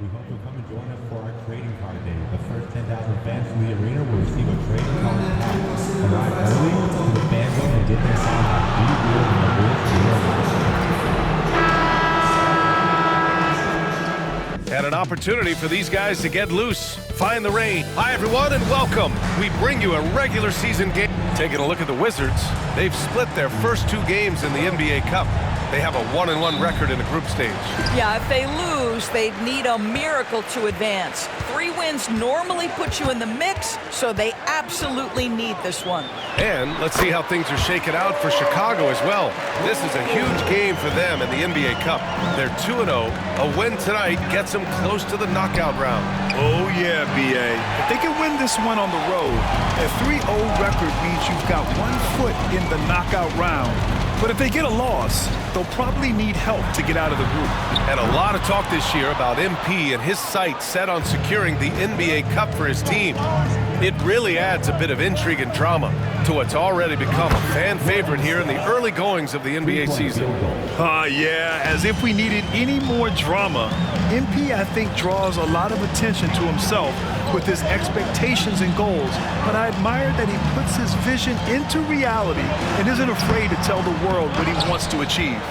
We hope you'll come and join us for our trading card day. The first 10,000 fans in the arena will receive a trading card pack. Arrive early to the fan zone and get their sign out. Be real in the Bulls real life. And an opportunity for these guys to get loose, find the rain. Hi everyone and welcome. We bring you a regular season game. Taking a look at the Wizards, they've split their first 2 games in the NBA Cup. They have a 1-1 record in the group stage. Yeah, if they lose, they'd need a miracle to advance. 3 wins normally put you in the mix, so they absolutely need this one. And let's see how things are shaken out for Chicago as well. This is a huge game for them in the NBA Cup. They're 2-0. A win tonight gets them close to the knockout round. Oh yeah, BA. If they can win this one on the road, a 3-0 record means you've got 1 foot in the knockout round. But if they get a loss, they'll probably need help to get out of the group. And a lot of talk this year about MP and his sights set on securing the NBA Cup for his team. It really adds a bit of intrigue and drama to what's already become a fan favorite here in the early goings of the NBA season. Yeah, as if we needed any more drama. MP, I think, draws a lot of attention to himself with his expectations and goals, but I admire that he puts his vision into reality and isn't afraid to tell the world what he wants to achieve.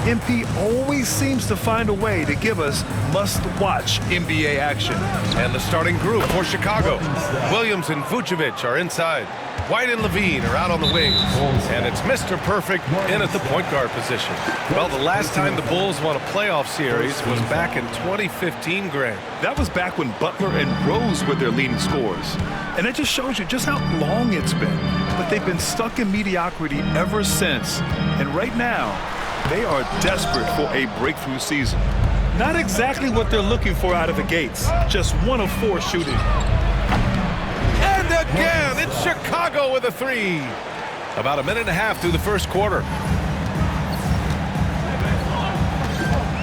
MP always seems to find a way to give us must-watch NBA action. And the starting group for Chicago. Williams and Vucevic are inside. White and Levine are out on the wings. And it's Mr. Perfect in at the point guard position. Well, the last time the Bulls won a playoff series was back in 2015, Grant. That was back when Butler and Rose were their leading scorers. And that just shows you just how long it's been. But they've been stuck in mediocrity ever since. And right now, they are desperate for a breakthrough season. Not exactly what they're looking for out of the gates. Just 1 of 4 shooting. And again, it's Chicago with a 3. About a minute and a half through the first quarter.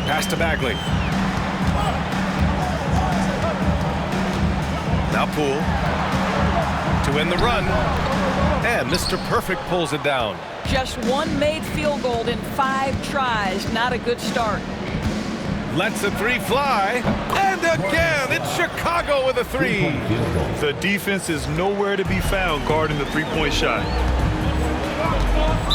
Pass to Bagley. Now Poole to win the run. And Mr. Perfect pulls it down. Just 1 made field goal in 5 tries. Not a good start. Lets the 3 fly. And again, it's Chicago with a 3. The defense is nowhere to be found guarding the three-point shot.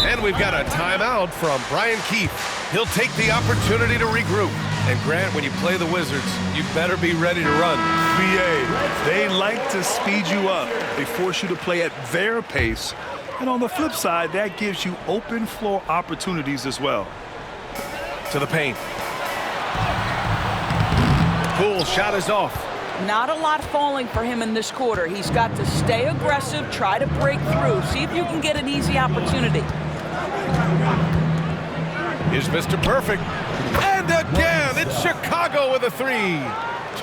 And we've got a timeout from Brian Keefe. He'll take the opportunity to regroup. And Grant, when you play the Wizards, you better be ready to run. BA, they like to speed you up. They force you to play at their pace. And on the flip side, that gives you open floor opportunities as well. To the paint. Poole shot is off. Not a lot falling for him in this quarter. He's got to stay aggressive, try to break through, see if you can get an easy opportunity. Here's Mr. Perfect. And again, it's Chicago with a 3.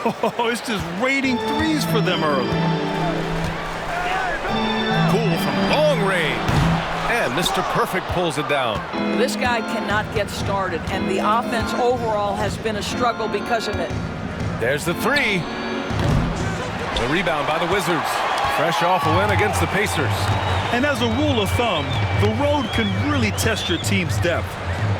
Oh, it's just raining threes for them early. Poole from long range. And Mr. Perfect pulls it down. This guy cannot get started, and the offense overall has been a struggle because of it. There's the 3. The rebound by the Wizards. Fresh off a win against the Pacers. And as a rule of thumb, the road can really test your team's depth.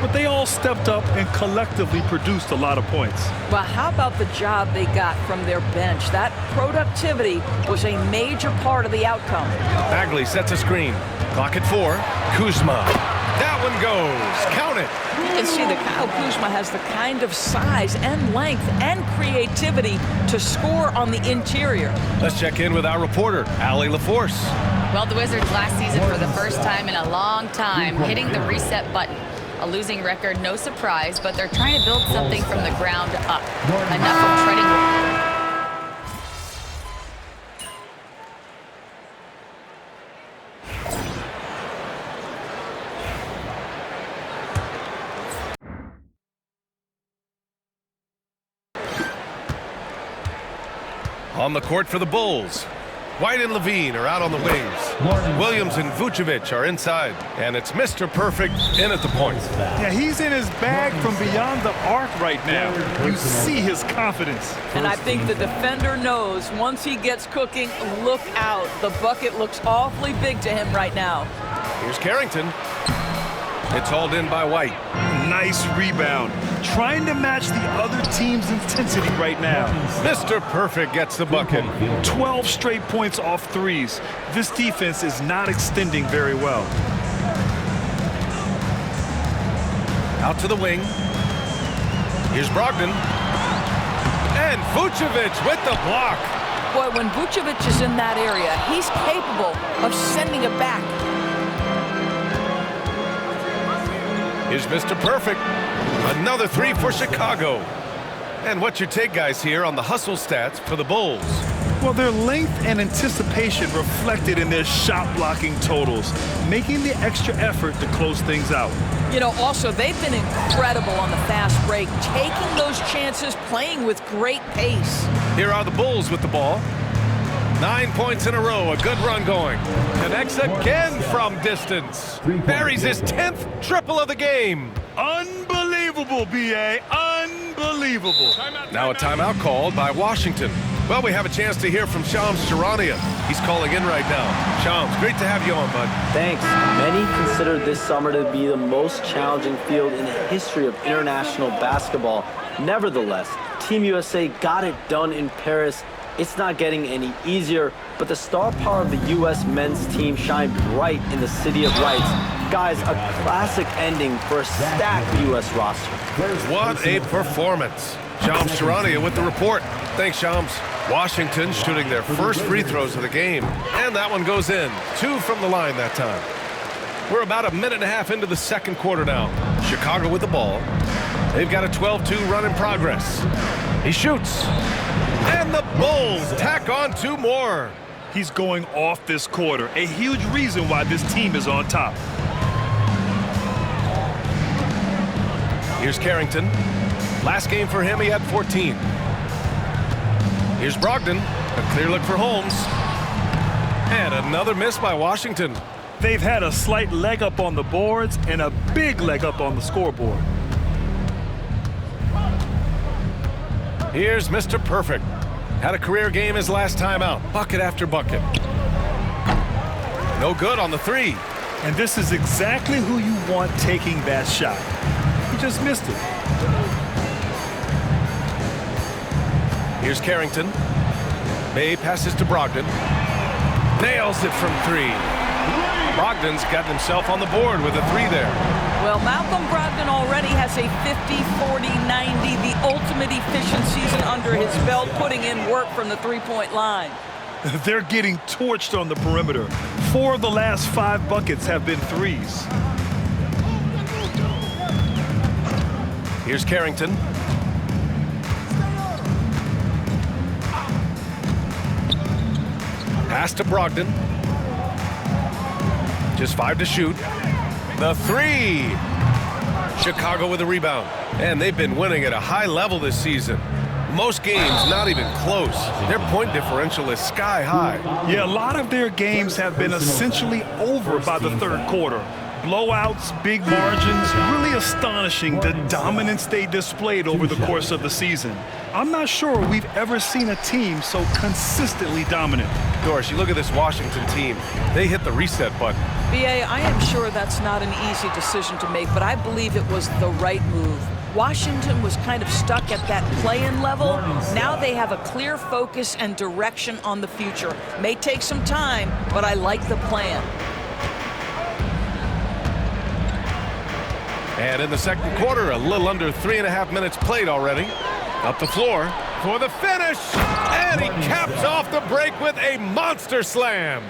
But they all stepped up and collectively produced a lot of points. Well, how about the job they got from their bench? That productivity was a major part of the outcome. Bagley sets a screen. Clock at 4. Kuzma. That one goes. Count it. You can see that Kyle Kuzma has the kind of size and length and creativity to score on the interior. Let's check in with our reporter, Allie LaForce. Well, the Wizards last season for the first time in a long time hitting the reset button. A losing record, no surprise, but they're trying to build something from the ground up. Enough of treading. On the court for the Bulls. White and Levine are out on the wings. Williams and Vucevic are inside. And it's Mr. Perfect in at the point. Yeah, he's in his bag from beyond the arc right now. You see his confidence. And I think the defender knows once he gets cooking, look out. The bucket looks awfully big to him right now. Here's Carrington. It's hauled in by White. Nice rebound. Trying to match the other team's intensity right now. Mr. Perfect gets the bucket. 12 straight points off threes. This defense is not extending very well. Out to the wing. Here's Brogdon. And Vucevic with the block. Boy, when Vucevic is in that area, he's capable of sending it back. Here's Mr. Perfect. Another three for Chicago. And what's your take, guys, here on the hustle stats for the Bulls? Well, their length and anticipation reflected in their shot blocking totals, making the extra effort to close things out. You know, also, they've been incredible on the fast break, taking those chances, playing with great pace. Here are the Bulls with the ball. 9 points in a row, a good run going. Connects again from distance. Buries his 10th triple of the game. Unbelievable, B.A. Unbelievable. Now a timeout called by Washington. Well, we have a chance to hear from Shams Charania. He's calling in right now. Shams, great to have you on, bud. Thanks. Many consider this summer to be the most challenging field in the history of international basketball. Nevertheless, Team USA got it done in Paris. It's not getting any easier, but the star power of the U.S. men's team shined bright in the City of Lights. Guys, a classic ending for a stacked U.S. roster. What a performance. Shams Charania with the report. Thanks, Shams. Washington shooting their first free throws of the game, and that one goes in. 2 from the line that time. We're about a minute and a half into the second quarter now. Chicago with the ball. They've got a 12-2 run in progress. He shoots. And the Bulls tack on 2 more. He's going off this quarter, a huge reason why this team is on top. Here's Carrington. Last game for him, he had 14. Here's Brogdon. A clear look for Holmes. And another miss by Washington. They've had a slight leg up on the boards and a big leg up on the scoreboard. Here's Mr. Perfect. Had a career game his last time out. Bucket after bucket. No good on the 3. And this is exactly who you want taking that shot. He just missed it. Here's Carrington. May passes to Brogdon. Nails it from 3. Brogdon's got himself on the board with a 3 there. Well, Malcolm Brogdon already has a 50, 40, 90, the ultimate efficient season under his belt, putting in work from the three-point line. They're getting torched on the perimeter. 4 of the last 5 buckets have been threes. Here's Carrington. Pass to Brogdon. Just 5 to shoot. The 3. Chicago with a rebound. And they've been winning at a high level this season. Most games not even close. Their point differential is sky high. Yeah, a lot of their games have been essentially over by the third quarter. Blowouts, big margins, really astonishing the dominance they displayed over the course of the season. I'm not sure we've ever seen a team so consistently dominant. Doris, you look at this Washington team. They hit the reset button. B.A., I am sure that's not an easy decision to make, but I believe it was the right move. Washington was kind of stuck at that play-in level. Now they have a clear focus and direction on the future. May take some time, but I like the plan. And in the second quarter, a little under 3.5 minutes played already. Up the floor for the finish. And he caps off the break with a monster slam.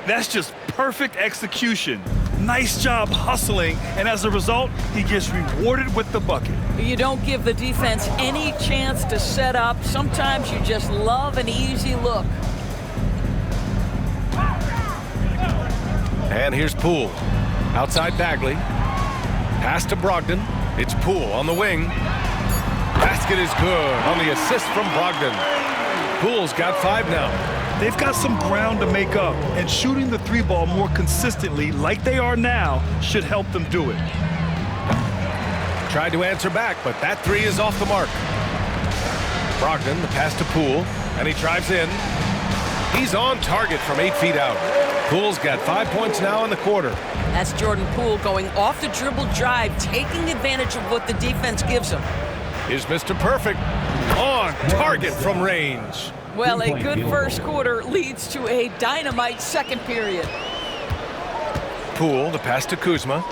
That's just perfect execution. Nice job hustling, and as a result, he gets rewarded with the bucket. You don't give the defense any chance to set up. Sometimes you just love an easy look. And here's Poole. Outside Bagley. Pass to Brogdon. It's Poole on the wing. Basket is good on the assist from Brogdon. Poole's got 5 now. They've got some ground to make up, and shooting the 3-ball more consistently like they are now should help them do it. Tried to answer back, but that 3 is off the mark. Brogdon, the pass to Poole, and he drives in. He's on target from 8 feet out. Poole's got 5 points now in the quarter. That's Jordan Poole going off the dribble drive, taking advantage of what the defense gives him. Here's Mr. Perfect on target from range. Well, a good first quarter leads to a dynamite second period. Poole, the pass to Kuzma.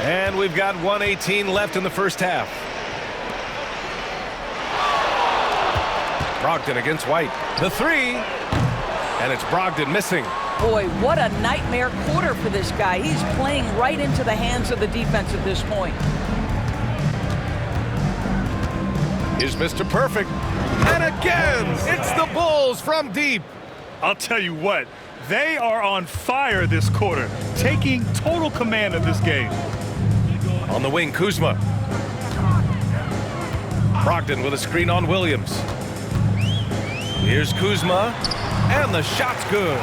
And we've got 1:18 left in the first half. Brogdon against White. The three. And it's Brogdon missing. Boy, what a nightmare quarter for this guy. He's playing right into the hands of the defense at this point. Here's Mr. Perfect. And again, it's the Bulls from deep. I'll tell you what, they are on fire this quarter, taking total command of this game. On the wing, Kuzma. Brogdon with a screen on Williams. Here's Kuzma, and the shot's good.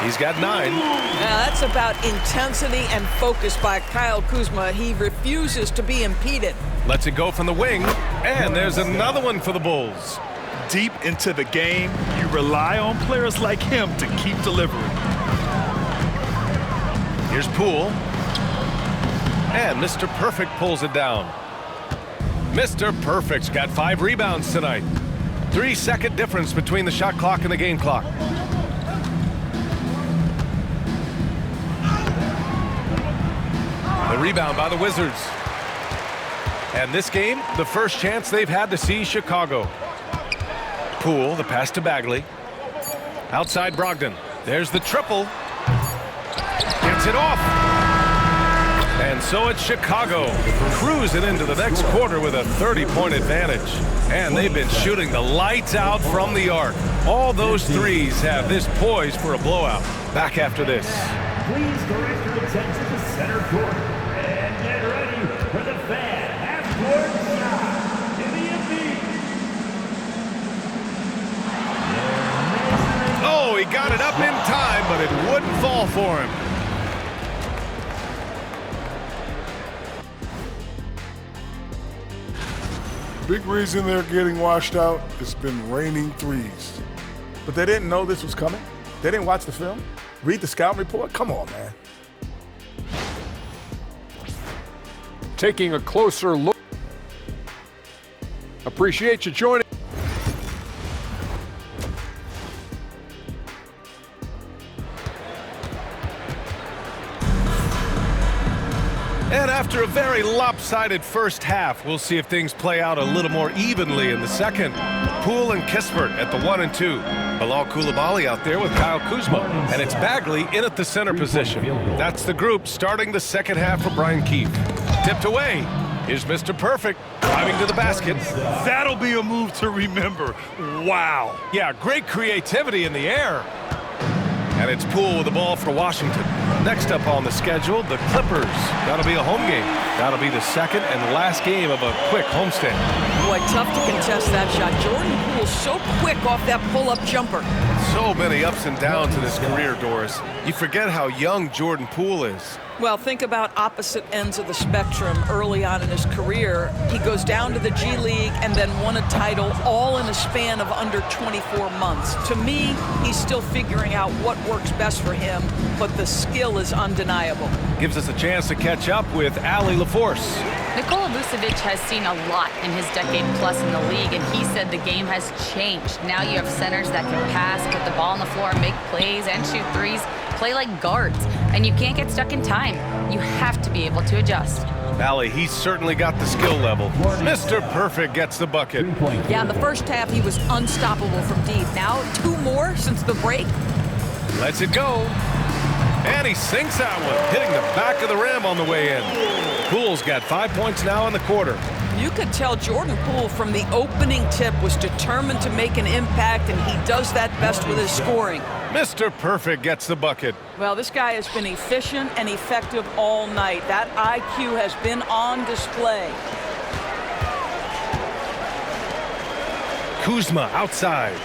He's got 9. Now that's about intensity and focus by Kyle Kuzma. He refuses to be impeded. Lets it go from the wing, and there's another one for the Bulls. Deep into the game, you rely on players like him to keep delivering. Here's Poole. And Mr. Perfect pulls it down. Mr. Perfect's got 5 rebounds tonight. 3-second difference between the shot clock and the game clock. The rebound by the Wizards. And this game, the first chance they've had to see Chicago. Poole, the pass to Bagley. Outside Brogdon. There's the triple. Gets it off. And so it's Chicago cruising into the next quarter with a 30-point advantage. And they've been shooting the lights out from the arc. All those threes have this poised for a blowout. Back after this. Please direct your attention to center court and get ready for the fan half-court shot in the NBA. Oh, he got it up in time, but it wouldn't fall for him. Big reason they're getting washed out, it's been raining threes. But they didn't know this was coming? They didn't watch the film? Read the scouting report? Come on, man. Taking a closer look. Appreciate you joining. And after a very lopsided first half, we'll see if things play out a little more evenly in the second. Poole and Kispert at the 1 and 2. Bilal Coulibaly out there with Kyle Kuzma. And it's Bagley in at the center position. That's the group starting the second half for Brian Keefe. Tipped away. Here's Mr. Perfect driving to the basket. That'll be a move to remember. Wow. Yeah, great creativity in the air. And it's Poole with the ball for Washington. Next up on the schedule, the Clippers. That'll be a home game. That'll be the second and last game of a quick homestand. Boy, tough to contest that shot. Jordan Poole so quick off that pull-up jumper. So many ups and downs in his career, Doris. You forget how young Jordan Poole is. Well, think about opposite ends of the spectrum early on in his career. He goes down to the G League and then won a title all in a span of under 24 months. To me, he's still figuring out what works best for him, but the skill is undeniable. Gives us a chance to catch up with Allie LaForce. Nikola Vucevic has seen a lot in his decade plus in the league, and he said the game has changed. Now you have centers that can pass, put the ball on the floor, make plays, and shoot threes, play like guards, and you can't get stuck in time. You have to be able to adjust. Allie, he's certainly got the skill level. Mr. Perfect gets the bucket. Yeah, in the first half, he was unstoppable from deep. Now, 2 more since the break. Lets it go. And he sinks that one, hitting the back of the rim on the way in. Poole's got 5 points now in the quarter. You could tell Jordan Poole from the opening tip was determined to make an impact, and he does that best with his scoring. Mr. Perfect gets the bucket. Well, this guy has been efficient and effective all night. That IQ has been on display. Kuzma outside.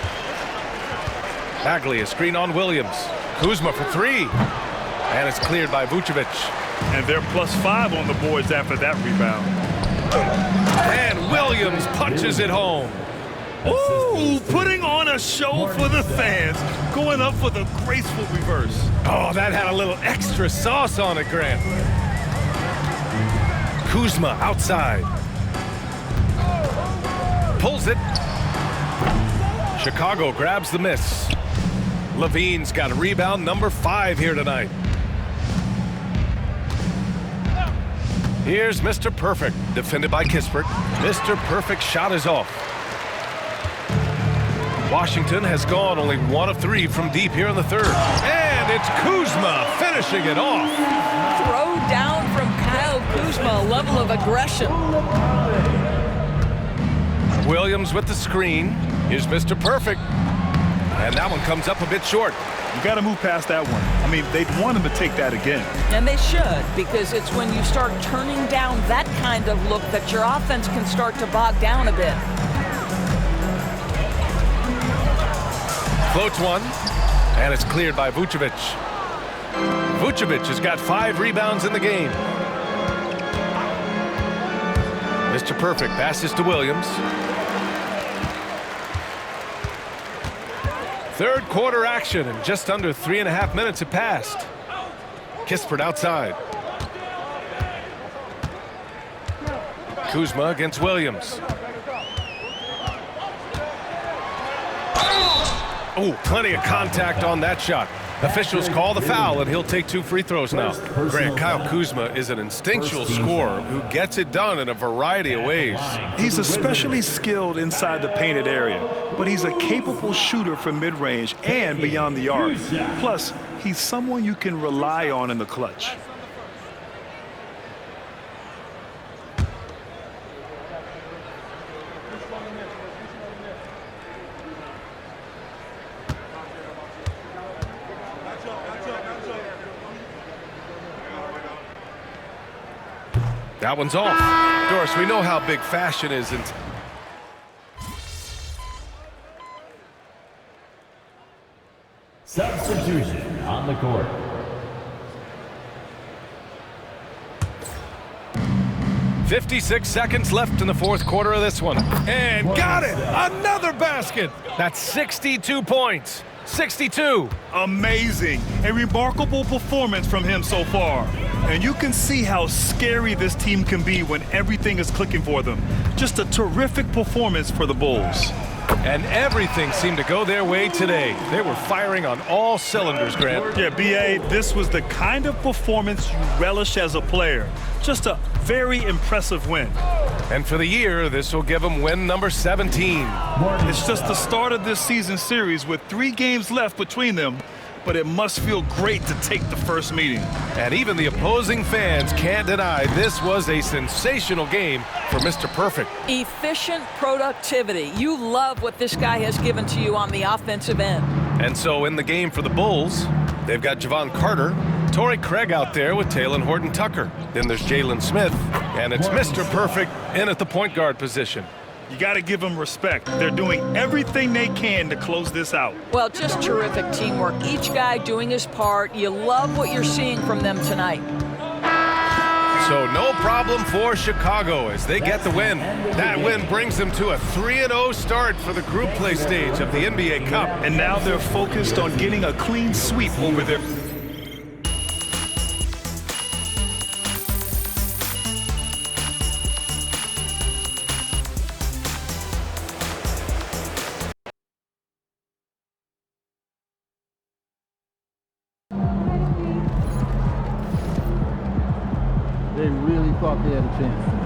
Bagley, a screen on Williams. Kuzma for 3. And it's cleared by Vucevic. And they're +5 on the boards after that rebound. And Williams punches it home. Ooh, putting on a show for the fans, going up for the graceful reverse. Oh, that had a little extra sauce on it, Grant. Kuzma outside. Pulls it. Chicago grabs the miss. Levine's got a rebound number 5 here tonight. Here's Mr. Perfect, defended by Kispert. Mr. Perfect shot is off. Washington has gone only 1 of 3 from deep here in the third. And it's Kuzma finishing it off. Throw down from Kyle Kuzma, a level of aggression. Williams with the screen. Here's Mr. Perfect. And that one comes up a bit short. You got to move past that one. I mean, they'd want him to take that again. And they should, because it's when you start turning down that kind of look that your offense can start to bog down a bit. Floats one, and it's cleared by Vucevic. Vucevic has got 5 rebounds in the game. Mr. Perfect passes to Williams. Third quarter action, and just under 3.5 minutes have passed. Kispert outside. Kuzma against Williams. Oh, plenty of contact on that shot. Officials call the foul, and he'll take 2 free throws now. Grant, Kyle Kuzma is an instinctual scorer who gets it done in a variety of ways. He's especially skilled inside the painted area, but he's a capable shooter from mid-range and beyond the arc. Plus, he's someone you can rely on in the clutch. That one's off. Doris, we know how big fashion is. Substitution on the court. .56 seconds left in the fourth quarter of this one. And got it! Another basket! That's 62 points. 62. Amazing. A remarkable performance from him so far. And you can see how scary this team can be when everything is clicking for them. Just a terrific performance for the Bulls. And everything seemed to go their way today. They were firing on all cylinders, Grant. Yeah, B.A., this was the kind of performance you relish as a player. Just a very impressive win. And for the year, this will give them win number 17. It's just the start of this season series with 3 games left between them, but it must feel great to take the first meeting. And even the opposing fans can't deny this was a sensational game for Mr. Perfect. Efficient productivity. You love what this guy has given to you on the offensive end. And so in the game for the Bulls, they've got Javon Carter, Torrey Craig out there with Taylor Horton-Tucker. Then there's Jalen Smith, and it's Mr. Perfect in at the point guard position. You got to give them respect. They're doing everything they can to close this out. Well, just terrific teamwork. Each guy doing his part. You love what you're seeing from them tonight. So no problem for Chicago as they get the win. That win brings them to a 3-0 start for the group play stage of the NBA Cup. And now they're focused on getting a clean sweep over there. They really thought they had a chance.